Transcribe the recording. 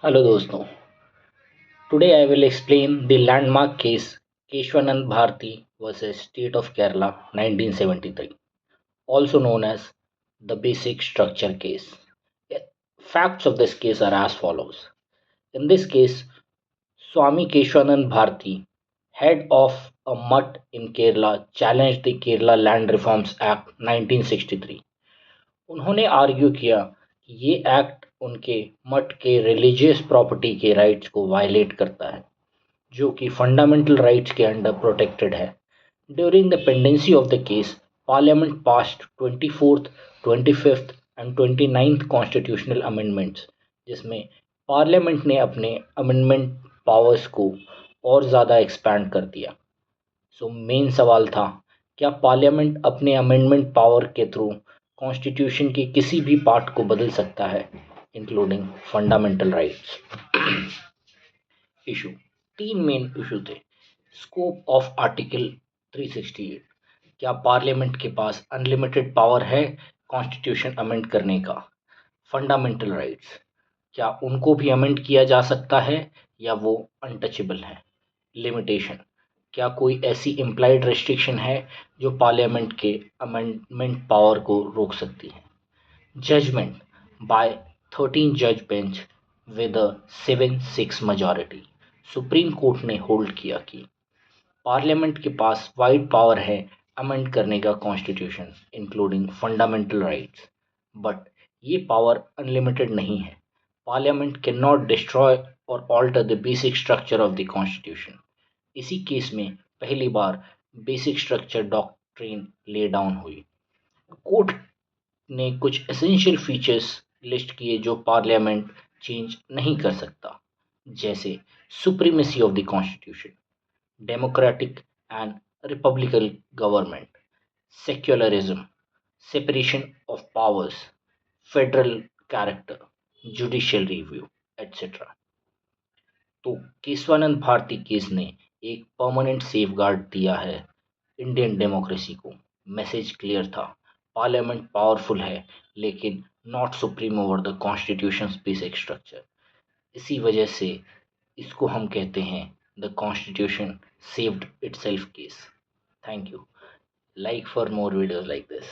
Hello दोस्तों, today I will explain the landmark case Keshwanand Bharati versus State of Kerala 1973, also known as the Basic Structure Case. Facts of this case are as follows. In this case, Swami Keshwanand Bharati, head of a mutt in Kerala, challenged the Kerala Land Reforms Act 1963. उन्होंने argue किया कि ये act उनके मठ के religious property के rights को violet करता है, जो कि फंडामेंटल राइट्स के अंडर प्रोटेक्टेड है। During the pendency of the case, parliament passed 24th, 25th and 29th constitutional amendments, जिसमें पार्लियामेंट ने अपने अमेंडमेंट पावर्स को और ज़्यादा एक्सपैंड कर दिया। सो मेन सवाल था, क्या पार्लियामेंट अपने अमेंडमेंट पावर के थ्रू कॉन्स्टिट्यूशन के किसी भी पार्ट को बदल सकता है, इंक्लूडिंग फंडामेंटल राइट्स? इशू, तीन मेन इशू थे। स्कोप ऑफ आर्टिकल 368, क्या पार्लियामेंट के पास अनलिमिटेड पावर है कॉन्स्टिट्यूशन अमेंड करने का? फंडामेंटल राइट्स, क्या उनको भी अमेंड किया जा सकता है या वो अनटचेबल है? लिमिटेशन, क्या कोई ऐसी इम्प्लाइड रेस्ट्रिक्शन है जो पार्लियामेंट के अमेंडमेंट पावर को रोक सकती है? जजमेंट बाय 13 जज bench with a 7-6 majority, supreme court ने होल्ड किया कि पार्लियामेंट के पास वाइड पावर है अमेंड करने का constitution, including fundamental rights, but ये पावर अनलिमिटेड नहीं है। Parliament can not destroy or alter the basic structure of the constitution. इसी केस में पहली बार basic structure doctrine lay down हुई। कोर्ट ने कुछ एसेंशियल फीचर्स लिस्ट किए जो पार्लियामेंट चेंज नहीं कर सकता, जैसे supremacy of the constitution, democratic and Republican government, secularism, separation of powers, federal character, judicial review, etcetera. तो केशवानंद भारती केस ने एक परमानेंट सेफगार्ड दिया है इंडियन डेमोक्रेसी को। मैसेज क्लियर था, पार्लियामेंट पावरफुल है लेकिन not supreme over the constitutions basic structure. इसी वजह से इसको हम कहते हैं the constitution saved itself case. Thank you. Like for more videos like this.